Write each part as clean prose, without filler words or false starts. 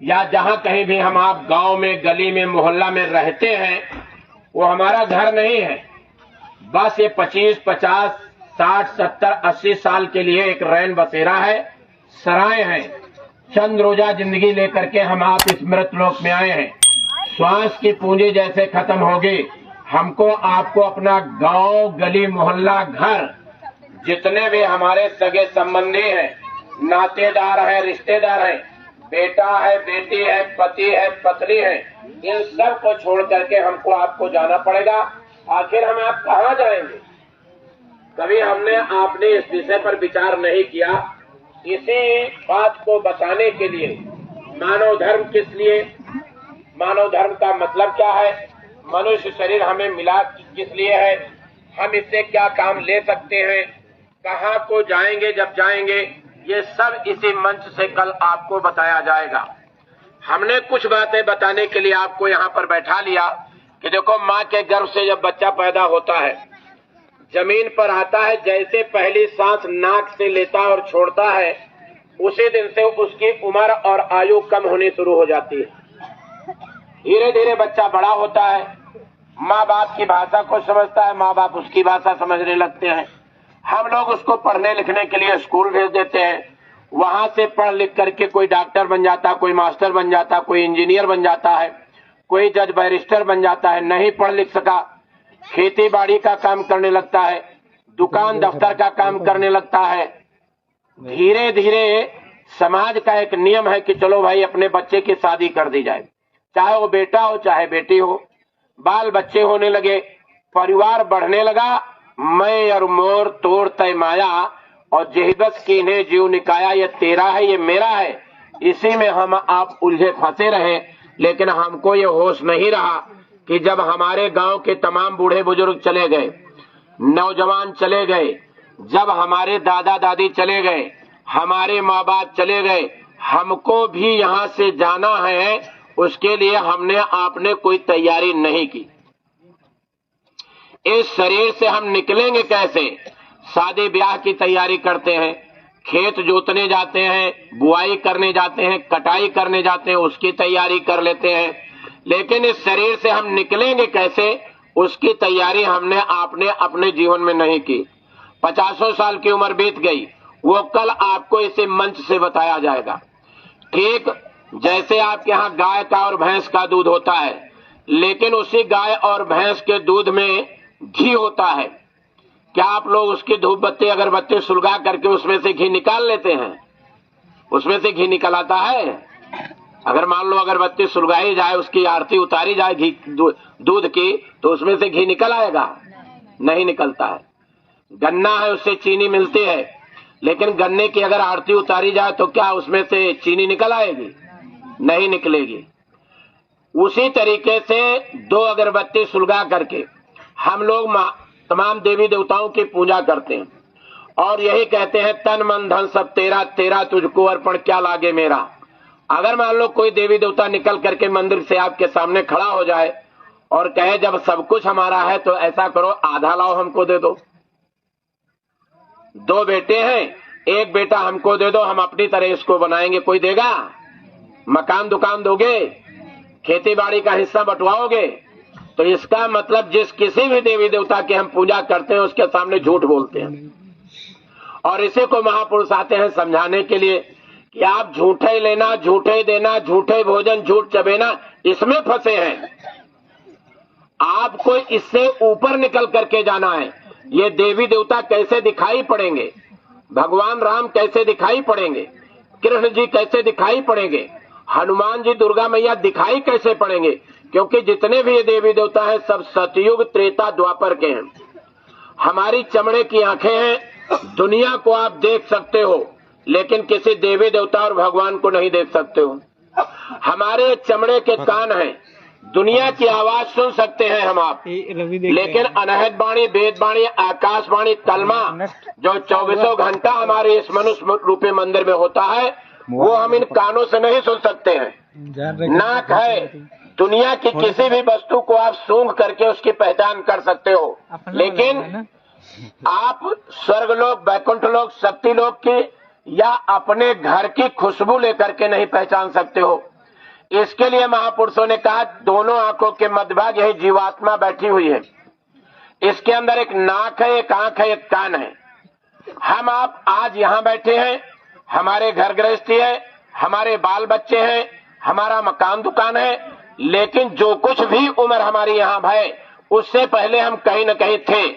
या जहां कहीं भी हम आप गांव में, गली में, मोहल्ला में रहते हैं, वो हमारा घर नहीं है। बस ये 25, 50, 60, 70, 80 साल के लिए एक रैन बसेरा है, सराय है। चंद रोजा जिंदगी लेकर के हम आप इस मृत लोक में आए हैं। श्वास की पूंजी जैसे खत्म होगी, हमको आपको अपना गांव, गली, मोहल्ला, घर, जितने भी हमारे सगे संबंधी हैं, नातेदार है, रिश्तेदार है, बेटा है, बेटी है, पति है, पत्नी है, इन सब को छोड़ करके हमको आपको जाना पड़ेगा। आखिर हम आप कहाँ जाएंगे? कभी हमने आपने इस विषय पर विचार नहीं किया। इसी बात को बताने के लिए मानव धर्म किस लिए, मानव धर्म का मतलब क्या है, मनुष्य शरीर हमें मिला किस लिए है, हम इससे क्या काम ले सकते हैं, कहाँ को जाएंगे जब जाएंगे, ये सब इसी मंच से कल आपको बताया जाएगा। हमने कुछ बातें बताने के लिए आपको यहाँ पर बैठा लिया कि देखो, माँ के गर्भ से जब बच्चा पैदा होता है, जमीन पर आता है, जैसे पहली सांस नाक से लेता और छोड़ता है, उसी दिन से उसकी उम्र और आयु कम होनी शुरू हो जाती है। धीरे धीरे बच्चा बड़ा होता है, माँ बाप की भाषा को समझता है, माँ बाप उसकी भाषा समझने लगते हैं। हम लोग उसको पढ़ने लिखने के लिए स्कूल भेज देते हैं, वहां से पढ़ लिख करके कोई डॉक्टर बन जाता, कोई मास्टर बन जाता, कोई इंजीनियर बन जाता है, कोई जज बैरिस्टर बन जाता है। नहीं पढ़ लिख सका, खेती बाड़ी का काम करने लगता है, दुकान दफ्तर का काम करने लगता है। धीरे धीरे समाज का एक नियम है कि चलो भाई, अपने बच्चे की शादी कर दी जाए, चाहे वो बेटा हो चाहे बेटी हो। बाल बच्चे होने लगे, परिवार बढ़ने लगा। मैं और मोर तोड़ तय माया, और जेहिबस कीन्हे जीव निकाया, ये तेरा है ये मेरा है, इसी में हम आप उलझे फंसे रहे। लेकिन हमको ये होश नहीं रहा कि जब हमारे गांव के तमाम बूढ़े बुजुर्ग चले गए, नौजवान चले गए, जब हमारे दादा दादी चले गए, हमारे माँ बाप चले गए, हमको भी यहाँ से जाना है, उसके लिए हमने आपने कोई तैयारी नहीं की। इस शरीर से हम निकलेंगे कैसे? शादी ब्याह की तैयारी करते हैं, खेत जोतने जाते हैं, बुआई करने जाते हैं, कटाई करने जाते हैं, उसकी तैयारी कर लेते हैं। लेकिन इस शरीर से हम निकलेंगे कैसे, उसकी तैयारी हमने आपने अपने जीवन में नहीं की। 50 साल की उम्र बीत गई, वो कल आपको इसे मंच से बताया जाएगा। ठीक जैसे आपके यहाँ गाय का और भैंस का दूध होता है, लेकिन उसी गाय और भैंस के दूध में घी होता है। क्या आप लोग उसकी धूप बत्ती अगरबत्ती सुलगा करके उसमें से घी निकाल लेते हैं? उसमें से घी निकल आता है? अगर मान लो अगरबत्ती सुलगाई जाए, उसकी आरती उतारी जाए घी दूध की, तो उसमें से घी निकल आएगा? नहीं निकलता है। गन्ना है, उससे चीनी मिलती है, लेकिन गन्ने की अगर आरती उतारी जाए तो क्या उसमें से चीनी निकल आएगी? नहीं निकलेगी। उसी तरीके से दो अगरबत्ती सुलगा करके हम लोग तमाम देवी देवताओं की पूजा करते हैं और यही कहते हैं, तन मन धन सब तेरा, तेरा तुझको अर्पण क्या लागे मेरा। अगर मान लो कोई देवी देवता निकल करके मंदिर से आपके सामने खड़ा हो जाए और कहे जब सब कुछ हमारा है तो ऐसा करो, आधा लाओ हमको दे दो। दो बेटे हैं, एक बेटा हमको दे दो, हम अपनी तरह इसको बनाएंगे, कोई देगा? मकान दुकान दोगे? खेती बाड़ी का हिस्सा बंटवाओगे? तो इसका मतलब जिस किसी भी देवी देवता की हम पूजा करते हैं उसके सामने झूठ बोलते हैं। और इसी को महापुरुष आते हैं समझाने के लिए कि आप झूठे लेना, झूठे देना, झूठे भोजन, झूठ चबेना, इसमें फंसे हैं। आपको इससे ऊपर निकल करके जाना है। ये देवी देवता कैसे दिखाई पड़ेंगे, भगवान राम कैसे दिखाई पड़ेंगे, कृष्ण जी कैसे दिखाई पड़ेंगे, हनुमान जी, दुर्गा मैया दिखाई कैसे पड़ेंगे? क्योंकि जितने भी ये देवी देवता हैं सब सतयुग त्रेता द्वापर के हैं। हमारी चमड़े की आंखें हैं, दुनिया को आप देख सकते हो, लेकिन किसी देवी देवता और भगवान को नहीं देख सकते हो। हमारे चमड़े के कान हैं, दुनिया की आवाज सुन सकते हैं हम आप, लेकिन अनहद वाणी, वेद वाणी, आकाशवाणी, कलमा जो 24 घंटा हमारे इस मनुष्य रूपी मंदिर में होता है, वो हम इन कानों से नहीं सुन सकते हैं। नाक है, दुनिया की किसी भी वस्तु को आप सूंघ करके उसकी पहचान कर सकते हो, लेकिन आप स्वर्गलोक, वैकुंठलोक, शक्तिलोक की या अपने घर की खुशबू लेकर के नहीं पहचान सकते हो। इसके लिए महापुरुषों ने कहा दोनों आंखों के मध्यभाग यही जीवात्मा बैठी हुई है। इसके अंदर एक नाक है, एक आंख है, एक कान है। हम आप आज यहां बैठे हैं, हमारे घर गृहस्थी है, हमारे बाल बच्चे हैं, हमारा मकान दुकान है, लेकिन जो कुछ भी उम्र हमारी यहां है उससे पहले हम कहीं न कहीं थे।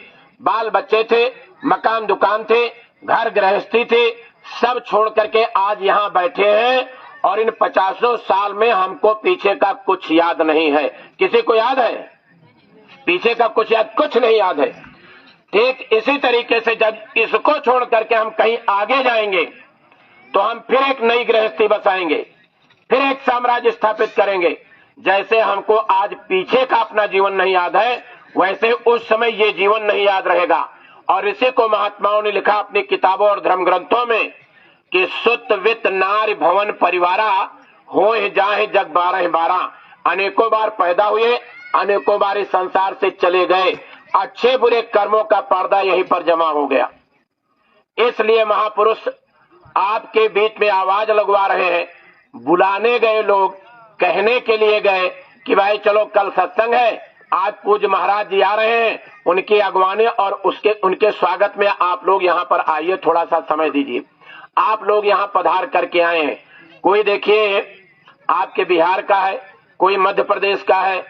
बाल बच्चे थे, मकान दुकान थे, घर गृहस्थी थे, सब छोड़ करके आज यहां बैठे हैं और इन 50 साल में हमको पीछे का कुछ याद नहीं है। किसी को याद है पीछे का कुछ? याद कुछ नहीं याद है। ठीक इसी तरीके से जब इसको छोड़ करके हम कहीं आगे जाएंगे तो हम फिर एक नई गृहस्थी बसाएंगे, फिर एक साम्राज्य स्थापित करेंगे। जैसे हमको आज पीछे का अपना जीवन नहीं याद है, वैसे उस समय ये जीवन नहीं याद रहेगा। और इसी को महात्माओं ने लिखा अपनी किताबों और धर्म ग्रंथों में कि सुत वित्त नारी भवन परिवारा हो जाए जग 12 अनेकों बार पैदा हुए, अनेकों बार इस संसार से चले गए। अच्छे बुरे कर्मों का पर्दा यहीं पर जमा हो गया। इसलिए महापुरुष आपके बीच में आवाज लगवा रहे हैं। बुलाने गए लोग, कहने के लिए गए कि भाई चलो कल सत्संग है, आज पूज्य महाराज जी आ रहे हैं, उनकी अगवानी और उनके स्वागत में आप लोग यहाँ पर आइए, थोड़ा सा समय दीजिए। आप लोग यहाँ पधार करके आए हैं। कोई देखिए आपके बिहार का है, कोई मध्य प्रदेश का है,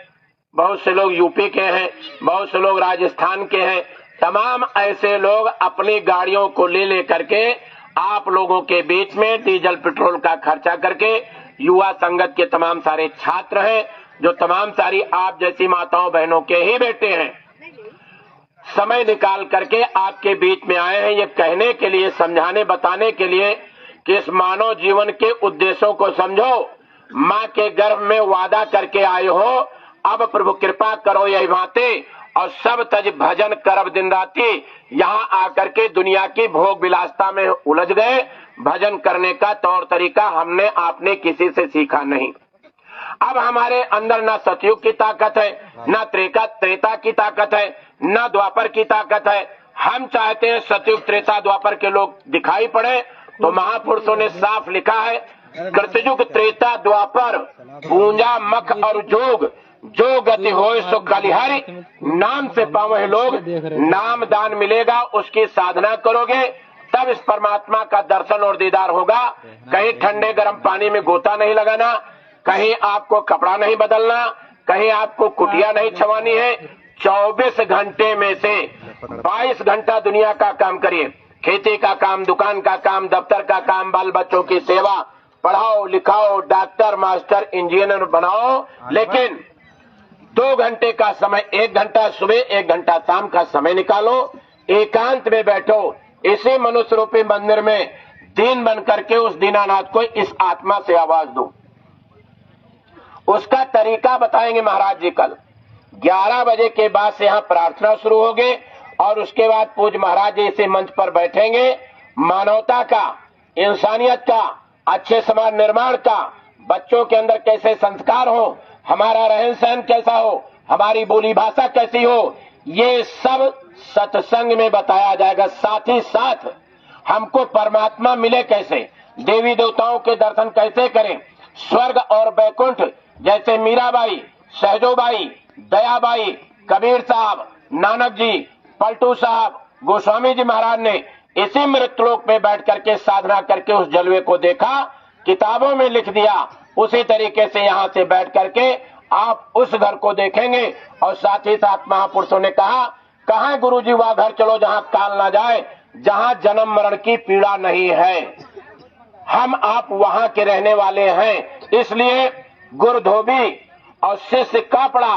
बहुत से लोग यूपी के हैं, बहुत से लोग राजस्थान के हैं। तमाम ऐसे लोग अपनी गाड़ियों को ले करके आप लोगों के बीच में डीजल पेट्रोल का खर्चा करके, युवा संगत के तमाम सारे छात्र हैं जो तमाम सारी आप जैसी माताओं बहनों के ही बेटे हैं, समय निकाल करके आपके बीच में आए हैं ये कहने के लिए, समझाने बताने के लिए कि इस मानव जीवन के उद्देश्यों को समझो। माँ के गर्भ में वादा करके आए हो, अब प्रभु कृपा करो यही भांति और सब तज भजन करब दिन राती। यहाँ आकर के दुनिया की भोग विलासता में उलझ गए। भजन करने का तौर तरीका हमने आपने किसी से सीखा नहीं। अब हमारे अंदर ना सतयुग की ताकत है, ना त्रेता की ताकत है, ना द्वापर की ताकत है। हम चाहते हैं सतयुग त्रेता द्वापर के लोग दिखाई पड़े, तो महापुरुषों ने साफ लिखा है कृतयुग त्रेता द्वापर पूंजा मख और जोग, जो गति होए सो कलिहरि, नाम से पावे लोग। नाम दान मिलेगा, उसकी साधना करोगे तब इस परमात्मा का दर्शन और दीदार होगा। कहीं ठंडे गर्म पानी में गोता नहीं लगाना, कहीं आपको कपड़ा नहीं बदलना, कहीं आपको कुटिया नहीं छवानी है। 24 घंटे में से 22 घंटा दुनिया का काम करिए, खेती का काम, दुकान का काम, दफ्तर का काम, बाल बच्चों की सेवा, पढ़ाओ लिखाओ, डॉक्टर मास्टर इंजीनियर बनाओ। लेकिन 2 घंटे का समय, 1 घंटा सुबह 1 घंटा शाम का समय निकालो, एकांत में बैठो, इसी मनुष्य रूपी मंदिर में दीन बन करके उस दीनानाथ को इस आत्मा से आवाज दो। उसका तरीका बताएंगे महाराज जी कल 11 बजे के बाद से यहाँ प्रार्थना शुरू होगी और उसके बाद पूज्य महाराज जी इसी मंच पर बैठेंगे। मानवता का, इंसानियत का, अच्छे समाज निर्माण का, बच्चों के अंदर कैसे संस्कार हो, हमारा रहन सहन कैसा हो, हमारी बोली भाषा कैसी हो, ये सब सत्संग में बताया जाएगा। साथ ही साथ हमको परमात्मा मिले कैसे, देवी देवताओं के दर्शन कैसे करें, स्वर्ग और वैकुंठ जैसे मीराबाई, सहजोबाई, दयाबाई, कबीर साहब, नानक जी, पलटू साहब, गोस्वामी जी महाराज ने इसी मृतलोक में बैठ करके साधना करके उस जलवे को देखा, किताबों में लिख दिया। उसी तरीके से यहाँ से बैठ करके आप उस घर को देखेंगे। और साथ ही साथ महापुरुषों ने कहा, कहाँ गुरु जी वह घर चलो जहाँ काल ना जाए, जहाँ जन्म मरण की पीड़ा नहीं है। हम आप वहाँ के रहने वाले हैं, इसलिए गुरु धोबी और शिष्य कपड़ा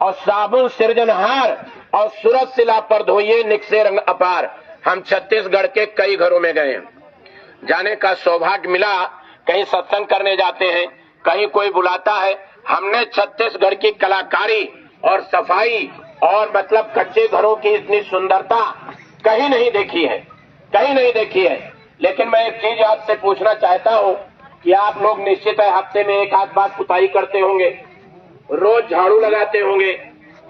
और साबुन सृजनहार और सूरज शिला पर धोइए निकसे रंग अपार। हम छत्तीसगढ़ के कई घरों में गए, जाने का सौभाग्य मिला। कहीं सत्संग करने जाते हैं, कहीं कोई बुलाता है। हमने छत्तीसगढ़ की कलाकारी और सफाई और मतलब कच्चे घरों की इतनी सुंदरता कहीं नहीं देखी है, कहीं नहीं देखी है। लेकिन मैं एक चीज आपसे पूछना चाहता हूँ कि आप लोग निश्चित है हफ्ते में 1 आध बार पुताई करते होंगे, रोज झाड़ू लगाते होंगे।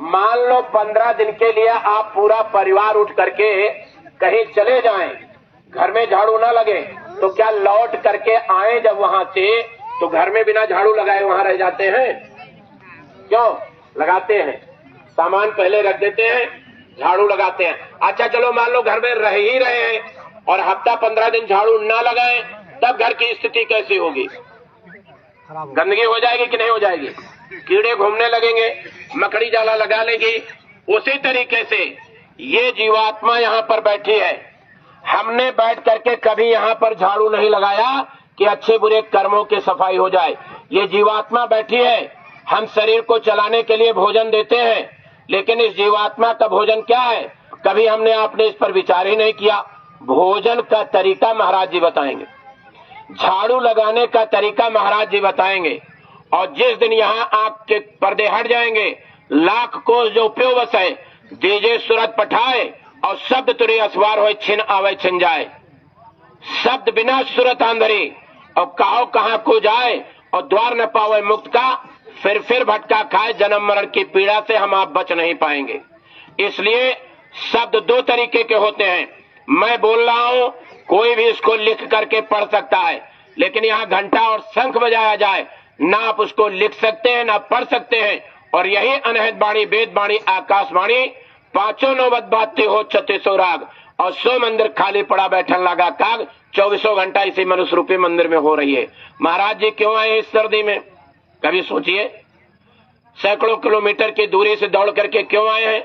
मान लो 15 दिन के लिए आप पूरा परिवार उठ करके कहीं चले जाएं, घर में झाड़ू ना लगे, तो क्या लौट करके आए जब वहां से तो घर में बिना झाड़ू लगाए वहां रह जाते हैं? क्यों लगाते हैं? सामान पहले रख देते हैं, झाड़ू लगाते हैं। अच्छा चलो मान लो घर में रह ही रहे हैं और हफ्ता 15 दिन झाड़ू ना लगाएं, तब घर की स्थिति कैसी होगी? गंदगी हो जाएगी कि नहीं हो जाएगी? कीड़े घूमने लगेंगे, मकड़ी जाला लगा लेगी। उसी तरीके से ये जीवात्मा यहाँ पर बैठी है। हमने बैठ करके कभी यहाँ पर झाड़ू नहीं लगाया कि अच्छे बुरे कर्मों की सफाई हो जाए। ये जीवात्मा बैठी है। हम शरीर को चलाने के लिए भोजन देते हैं, लेकिन इस जीवात्मा का भोजन क्या है? कभी हमने आपने इस पर विचार ही नहीं किया। भोजन का तरीका महाराज जी बताएंगे, झाड़ू लगाने का तरीका महाराज जी बताएंगे। और जिस दिन यहाँ आपके पर्दे हट जाएंगे, लाख कोस जो प्योवस है, दीजे सूरत पठाए और शब्द तुरे असवार हो छिन आवे छिन जाए। शब्द बिना सूरत आंधरी और कहो कहाँ को जाए और द्वार न पावे मुक्त का, फिर भटका खाए जन्म मरण की पीड़ा से हम आप बच नहीं पाएंगे। इसलिए शब्द दो तरीके के होते हैं। मैं बोल रहा हूं, कोई भी इसको लिख करके पढ़ सकता है, लेकिन यहाँ घंटा और शंख बजाया जाए, ना आप उसको लिख सकते हैं ना पढ़ सकते हैं। और यही अनहद वाणी, वेद वाणी, आकाशवाणी, पांचों नौबत बातें हो 3600 राग और 100 मंदिर खाली पड़ा बैठन लगा काग, 24 घंटा इसी मनुष्य रूपी मंदिर में हो रही है। महाराज जी क्यों आए इस सर्दी में? कभी सोचिए। सैकड़ों किलोमीटर की दूरी से दौड़ करके क्यों आए हैं?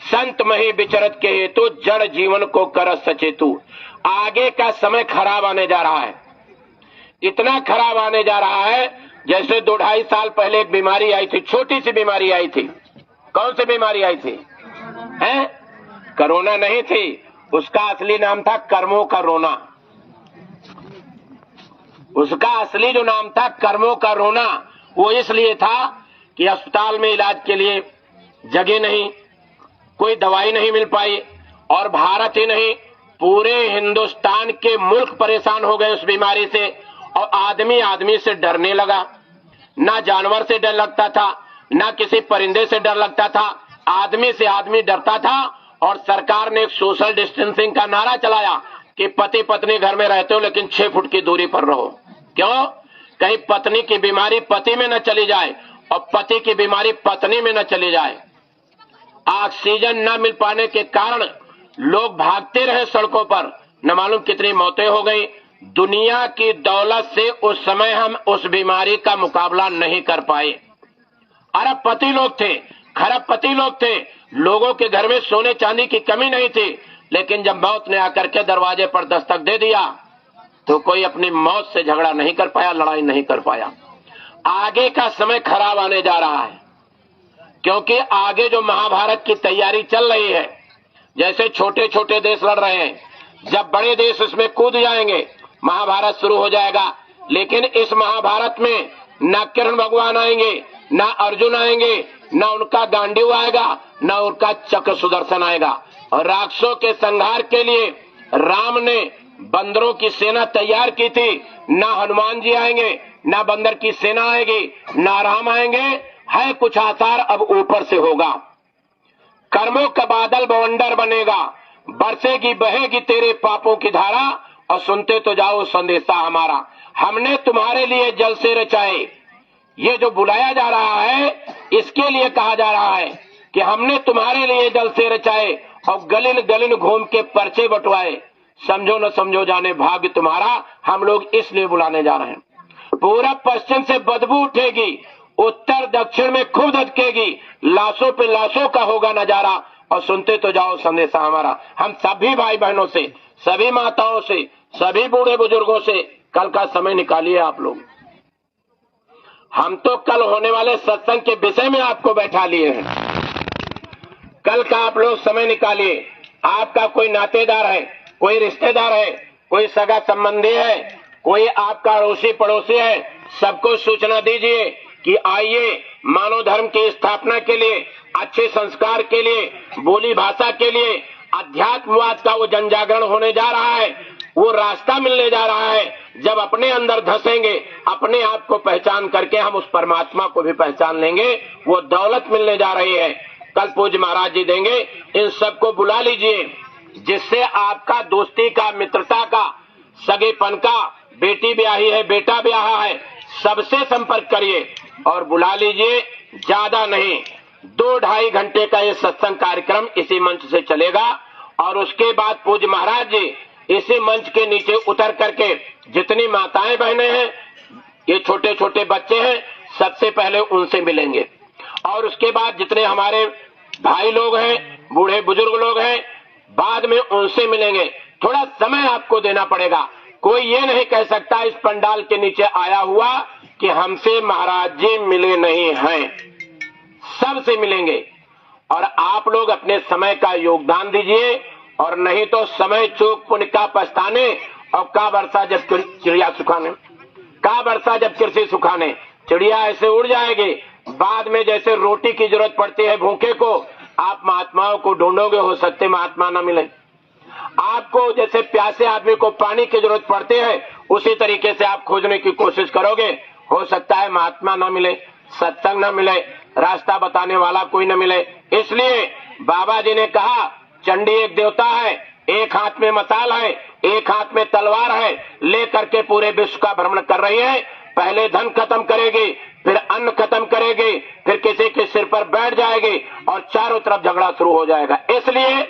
संत मही विचरत के हेतु जड़ जीवन को कर सचेतु। आगे का समय खराब आने जा रहा है, इतना खराब आने जा रहा है जैसे 2-2.5 साल पहले एक बीमारी आई थी, छोटी सी बीमारी आई थी। कौन सी बीमारी आई थी? हैं? कोरोना नहीं थी, उसका असली नाम था कर्मों का रोना। उसका असली जो नाम था कर्मों का रोना, वो इसलिए था कि अस्पताल में इलाज के लिए जगह नहीं, कोई दवाई नहीं मिल पाई। और भारत ही नहीं, पूरे हिंदुस्तान के मुल्क परेशान हो गए उस बीमारी से। और आदमी आदमी से डरने लगा। ना जानवर से डर लगता था, ना किसी परिंदे से डर लगता था, आदमी से आदमी डरता था। और सरकार ने एक सोशल डिस्टेंसिंग का नारा चलाया कि पति पत्नी घर में रहते हो लेकिन 6 फुट की दूरी पर रहो। क्यों? कहीं पत्नी की बीमारी पति में न चली जाए और पति की बीमारी पत्नी में न चली जाए। ऑक्सीजन न मिल पाने के कारण लोग भागते रहे सड़कों पर, न मालूम कितनी मौतें हो गई। दुनिया की दौलत से उस समय हम उस बीमारी का मुकाबला नहीं कर पाए। अरबपति लोग थे, खरबपति लोग थे, लोगों के घर में सोने चांदी की कमी नहीं थी। लेकिन जब मौत ने आकर के दरवाजे पर दस्तक दे दिया तो कोई अपनी मौत से झगड़ा नहीं कर पाया, लड़ाई नहीं कर पाया। आगे का समय खराब आने जा रहा है, क्योंकि आगे जो महाभारत की तैयारी चल रही है, जैसे छोटे छोटे देश लड़ रहे हैं, जब बड़े देश इसमें कूद जाएंगे महाभारत शुरू हो जाएगा। लेकिन इस महाभारत में न कृष्ण भगवान आएंगे, न अर्जुन आएंगे, न उनका गांडीव आएगा, न उनका चक्र सुदर्शन आएगा। और राक्षसों के संहार के लिए राम ने बंदरों की सेना तैयार की थी। न हनुमान जी आएंगे, न बंदर की सेना आएगी, न राम आएंगे। है कुछ आसार अब ऊपर से होगा। कर्मों का बादल बवंडर बनेगा, बरसेगी बहेगी तेरे पापों की धारा, और सुनते तो जाओ संदेशा हमारा, हमने तुम्हारे लिए जल से रचाए। ये जो बुलाया जा रहा है, इसके लिए कहा जा रहा है कि हमने तुम्हारे लिए जल से रचाए और गलिन गलिन घूम के पर्चे बंटवाए। समझो न समझो जाने भाग्य तुम्हारा, हम लोग इसलिए बुलाने जा रहे हैं। पूरब पश्चिम से बदबू उठेगी, उत्तर दक्षिण में खूब धधकेगी, लाशों पे लाशों का होगा नजारा, और सुनते तो जाओ संदेशा हमारा। हम सभी भाई बहनों से, सभी माताओं से, सभी बूढ़े बुजुर्गों से कल का समय निकालिए आप लोग। हम तो कल होने वाले सत्संग के विषय में आपको बैठा लिए हैं। कल का आप लोग समय निकालिए। आपका कोई नातेदार है, कोई रिश्तेदार है, कोई सगा संबंधी है, कोई आपका अड़ोसी पड़ोसी है, सबको सूचना दीजिए कि आइए मानव धर्म की स्थापना के लिए, अच्छे संस्कार के लिए, बोली भाषा के लिए, अध्यात्मवाद का वो जन जागरण होने जा रहा है। वो रास्ता मिलने जा रहा है। जब अपने अंदर धसेंगे, अपने आप को पहचान करके हम उस परमात्मा को भी पहचान लेंगे। वो दौलत मिलने जा रही है। कल पूज्य महाराज जी देंगे। इन सबको बुला लीजिए, जिससे आपका दोस्ती का, मित्रता का, सगेपन का, बेटी ब्याही है, बेटा ब्याहा है, सबसे संपर्क करिए और बुला लीजिए। ज्यादा नहीं, 2-2.5 घंटे का ये सत्संग कार्यक्रम इसी मंच से चलेगा। और उसके बाद पूज्य महाराज जी इसी मंच के नीचे उतर करके जितनी माताएं बहनें हैं, ये छोटे छोटे बच्चे हैं, सबसे पहले उनसे मिलेंगे। और उसके बाद जितने हमारे भाई लोग हैं, बूढ़े बुजुर्ग लोग हैं, बाद में उनसे मिलेंगे। थोड़ा समय आपको देना पड़ेगा। कोई ये नहीं कह सकता इस पंडाल के नीचे आया हुआ कि हमसे महाराज जी मिले नहीं हैं। सबसे मिलेंगे और आप लोग अपने समय का योगदान दीजिए। और नहीं तो समय चूक पुण्य का पछताने, और का वर्षा जब चिड़िया सुखाने, का वर्षा जब कृषि सुखाने। चिड़िया ऐसे उड़ जाएगी, बाद में जैसे रोटी की जरूरत पड़ती है भूखे को, आप महात्माओं को ढूंढोगे, हो सकते महात्मा न मिले। आपको जैसे प्यासे आदमी को पानी की जरूरत पड़ती है, उसी तरीके से आप खोजने की कोशिश करोगे, हो सकता है महात्मा न मिले, सत्संग न मिले, रास्ता बताने वाला कोई न मिले। इसलिए बाबा जी ने कहा, चंडी एक देवता है, एक हाथ में मसाल है, एक हाथ में तलवार है, लेकर के पूरे विश्व का भ्रमण कर रही है। पहले धन खत्म करेगी, फिर अन्न खत्म करेगी, फिर किसी के सिर पर बैठ जाएगी और चारों तरफ झगड़ा शुरू हो जाएगा। इसलिए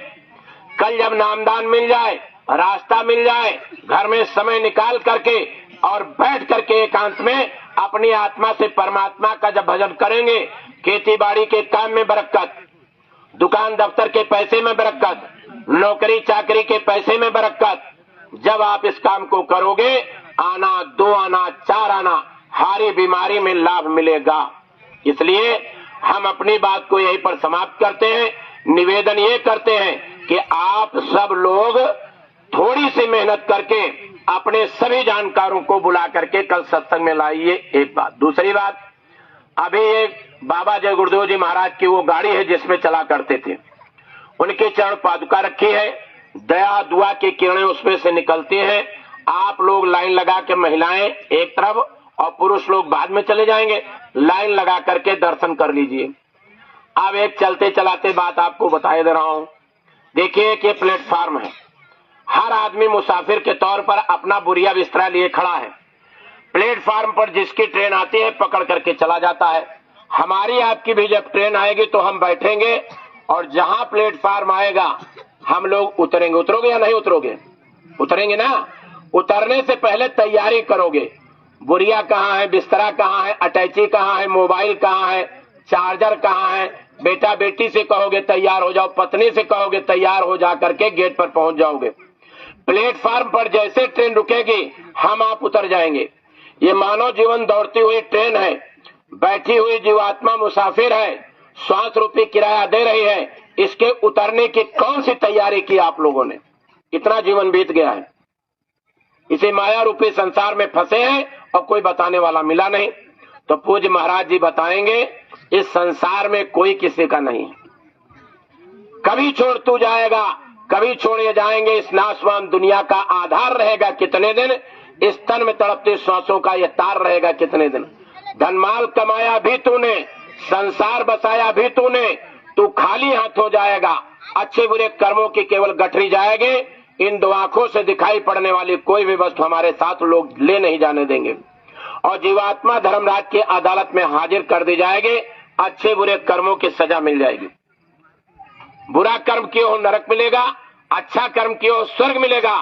कल जब नामदान मिल जाए, रास्ता मिल जाए, घर में समय निकाल करके और बैठ करके एकांत में अपनी आत्मा से परमात्मा का जब भजन करेंगे, खेती बाड़ी के काम में बरकत, दुकान दफ्तर के पैसे में बरकत, नौकरी चाकरी के पैसे में बरकत। जब आप इस काम को करोगे, आना 2 आना 4 आना, हारी बीमारी में लाभ मिलेगा। इसलिए हम अपनी बात को यहीं पर समाप्त करते हैं। निवेदन ये करते हैं कि आप सब लोग थोड़ी सी मेहनत करके अपने सभी जानकारों को बुला करके कल सत्संग में लाइए। एक बात। दूसरी बात, अभी एक बाबा जय गुरुदेव जी महाराज की वो गाड़ी है जिसमें चला करते थे, उनके चरण पादुका रखी है, दया दुआ की किरणें उसमें से निकलती हैं। आप लोग लाइन लगा के, महिलाएं एक तरफ और पुरुष लोग बाद में चले जाएंगे, लाइन लगा करके दर्शन कर लीजिए। अब एक चलते चलाते बात आपको बताए दे रहा हूं। देखिए कि प्लेटफार्म है, हर आदमी मुसाफिर के तौर पर अपना बुरिया बिस्तरा लिए खड़ा है। प्लेटफार्म पर जिसकी ट्रेन आती है पकड़ करके चला जाता है। हमारी आपकी भी जब ट्रेन आएगी तो हम बैठेंगे और जहां प्लेटफार्म आएगा हम लोग उतरेंगे। उतरोगे या नहीं उतरोगे? उतरेंगे ना। उतरने से पहले तैयारी करोगे, बुरिया कहाँ है, बिस्तरा कहाँ है, अटैची कहाँ है, मोबाइल कहाँ है, चार्जर कहाँ है। बेटा बेटी से कहोगे तैयार हो जाओ, पत्नी से कहोगे तैयार हो, जा करके गेट पर पहुंच जाओगे। प्लेटफार्म पर जैसे ट्रेन रुकेगी हम आप उतर जाएंगे। ये मानव जीवन दौड़ती हुई ट्रेन है, बैठी हुई जीवात्मा मुसाफिर है, श्वास रूपी किराया दे रही है। इसके उतरने की कौन सी तैयारी की आप लोगों ने? इतना जीवन बीत गया है, इसी माया रूपी संसार में फंसे हैं और कोई बताने वाला मिला नहीं। तो पूज्य महाराज जी बताएंगे, इस संसार में कोई किसी का नहीं है। कभी छोड़ तू जाएगा, कभी छोड़े जाएंगे। इस नाशवान दुनिया का आधार रहेगा कितने दिन, इस तन में तड़पते सांसों का यह तार रहेगा कितने दिन। धनमाल कमाया भी तूने, संसार बसाया भी तूने, तू खाली हाथ हो जाएगा। अच्छे बुरे कर्मों की केवल गठरी जाएगी। इन 2 आंखों से दिखाई पड़ने वाली कोई भी वस्तु हमारे साथ लोग ले नहीं जाने देंगे और जीवात्मा धर्मराज की अदालत में हाजिर कर दी जाएगी। अच्छे बुरे कर्मों की सजा मिल जाएगी। बुरा कर्म किए हो नरक मिलेगा, अच्छा कर्म किए हो स्वर्ग मिलेगा।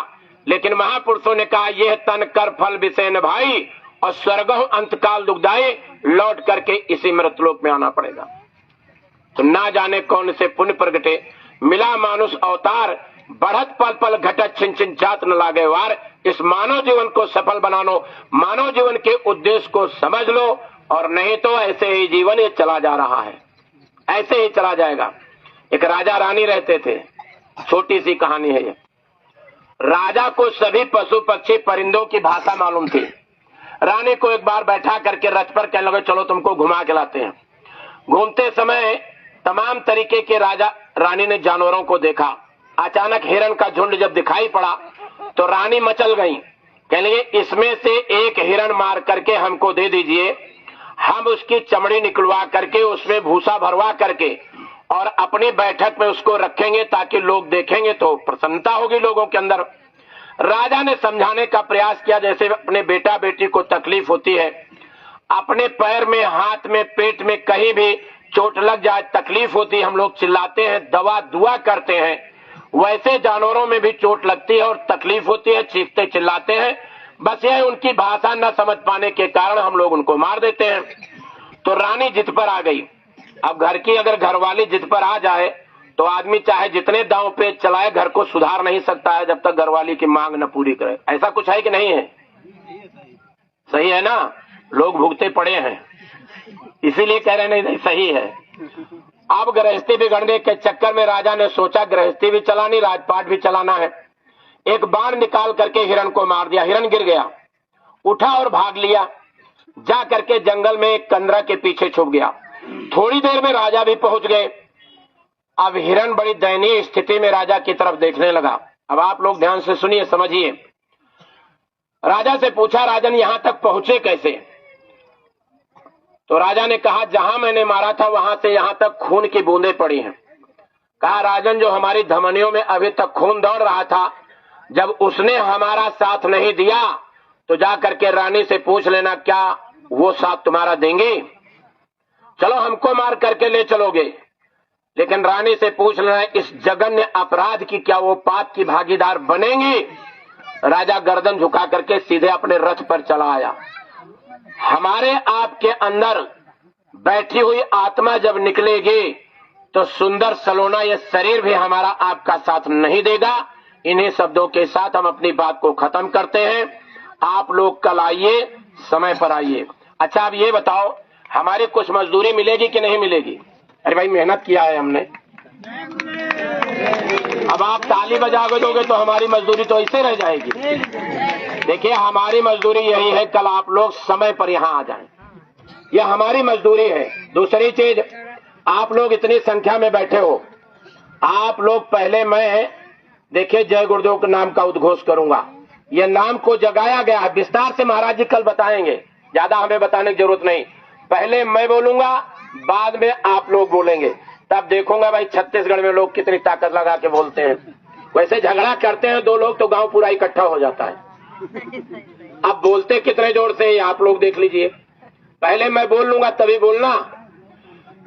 लेकिन महापुरुषों ने कहा, यह तन कर फल विषय भाई और स्वर्ग अंतकाल दुखदाई, लौट करके इसी मृतलोक में आना पड़ेगा। तो ना जाने कौन से पुण्य प्रगटे मिला मानुष अवतार, बढ़त पल पल घटत छिन छिन जात न लागे वार। इस मानव जीवन को सफल बनानो, मानव जीवन के उद्देश्य को समझ लो, और नहीं तो ऐसे ही जीवन ये चला जा रहा है, ऐसे ही चला जाएगा। एक राजा रानी रहते थे, छोटी सी कहानी है ये। राजा को सभी पशु पक्षी परिंदों की भाषा मालूम थी। रानी को एक बार बैठा करके रथ पर कहने लगे, चलो तुमको घुमा के लाते हैं। घूमते समय तमाम तरीके के राजा रानी ने जानवरों को देखा। अचानक हिरण का झुंड जब दिखाई पड़ा तो रानी मचल गई, कहने लगी, इसमें से एक हिरण मार करके हमको दे दीजिए, हम उसकी चमड़ी निकलवा करके उसमें भूसा भरवा करके और अपनी बैठक में उसको रखेंगे, ताकि लोग देखेंगे तो प्रसन्नता होगी लोगों के अंदर। राजा ने समझाने का प्रयास किया, जैसे अपने बेटा बेटी को तकलीफ होती है। अपने पैर में, हाथ में, पेट में कहीं भी चोट लग जाए, तकलीफ होती, हम लोग चिल्लाते हैं, दवा दुआ करते हैं। वैसे जानवरों में भी चोट लगती है और तकलीफ होती है, चीखते चिल्लाते हैं। बस यह उनकी भाषा न समझ पाने के कारण हम लोग उनको मार देते हैं। तो रानी जिद पर आ गई। अब घर की अगर घरवाली जिद पर आ जाए तो आदमी चाहे जितने दांव पे चलाए, घर को सुधार नहीं सकता है जब तक घरवाली की मांग न पूरी करे। ऐसा कुछ है कि नहीं है? सही है ना? लोग भुगते पड़े हैं, इसीलिए कह रहे नहीं सही है। अब गृहस्थी बिगड़ने के चक्कर में राजा ने सोचा गृहस्थी भी चलानी, राजपाट भी चलाना है। एक बाण निकाल करके हिरण को मार दिया। हिरण गिर गया, उठा और भाग लिया। जा करके जंगल में एक कंदरा के पीछे छुप गया। थोड़ी देर में राजा भी पहुंच गए। अब हिरण बड़ी दयनीय स्थिति में राजा की तरफ देखने लगा। अब आप लोग ध्यान से सुनिए, समझिए। राजा से पूछा, राजन यहां तक पहुंचे कैसे? तो राजा ने कहा, जहां मैंने मारा था वहां से यहां तक खून की बूंदें पड़ी हैं। कहा, राजन जो हमारी धमनियों में अभी तक खून दौड़ रहा था, जब उसने हमारा साथ नहीं दिया तो जा करके रानी से पूछ लेना, क्या वो साथ तुम्हारा देंगे? चलो हमको मार करके ले चलोगे, लेकिन रानी से पूछ लेना इस जघन्य अपराध की क्या वो पाप की भागीदार बनेंगी? राजा गर्दन झुका करके सीधे अपने रथ पर चला आया। हमारे आपके अंदर बैठी हुई आत्मा जब निकलेगी तो सुंदर सलोना ये शरीर भी हमारा आपका साथ नहीं देगा। इन्हीं शब्दों के साथ हम अपनी बात को खत्म करते हैं। आप लोग कल आइए, समय पर आइए। अच्छा, अब ये बताओ, हमारी कुछ मजदूरी मिलेगी कि नहीं मिलेगी? अरे भाई, मेहनत किया है हमने। अब आप ताली बजा के दोगे तो हमारी मजदूरी तो ऐसे रह जाएगी। देखिए, हमारी मजदूरी यही है, कल आप लोग समय पर यहाँ आ जाएं। यह हमारी मजदूरी है। दूसरी चीज, आप लोग इतनी संख्या में बैठे हो, आप लोग पहले, मैं देखिए जय गुरुदेव के नाम का उद्घोष करूंगा। यह नाम को जगाया गया है, विस्तार से महाराज जी कल बताएंगे, ज्यादा हमें बताने की जरूरत नहीं। पहले मैं बोलूंगा, बाद में आप लोग बोलेंगे, तब देखूंगा भाई छत्तीसगढ़ में लोग कितनी ताकत लगा के बोलते हैं। वैसे झगड़ा करते हैं दो लोग तो गांव पूरा इकट्ठा हो जाता है। अब बोलते कितने जोर से आप लोग देख लीजिए। पहले मैं बोल लूंगा तभी बोलना।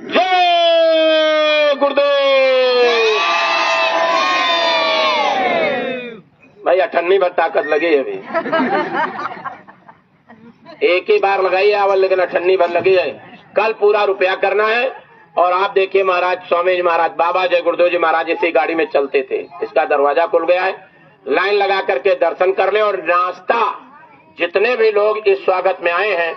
जय गुरुदेव। भाई 98 भर ताकत लगी है अभी। एक ही बार लगाई है अवल, लेकिन 98 भर लगी है। कल पूरा रुपया करना है। और आप देखिए, महाराज स्वामी जी महाराज, बाबा जय गुरुदेव जी महाराज इसी गाड़ी में चलते थे। इसका दरवाजा खुल गया है, लाइन लगा करके दर्शन कर ले। और नाश्ता, जितने भी लोग इस स्वागत में आए हैं,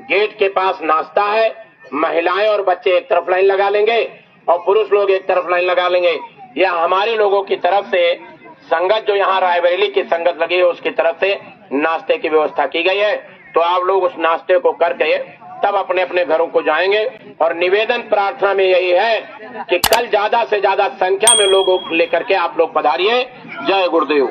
गेट के पास नाश्ता है। महिलाएं और बच्चे एक तरफ लाइन लगा लेंगे और पुरुष लोग एक तरफ लाइन लगा लेंगे। यह हमारे लोगों की तरफ से, संगत जो यहाँ रायबरेली की संगत लगी है उसकी तरफ से नाश्ते की व्यवस्था की गई है। तो आप लोग उस नाश्ते को करके तब अपने अपने घरों को जाएंगे। और निवेदन प्रार्थना में यही है कि कल ज्यादा से ज्यादा संख्या में लोगों को लेकर के आप लोग पधारिए। जय गुरुदेव।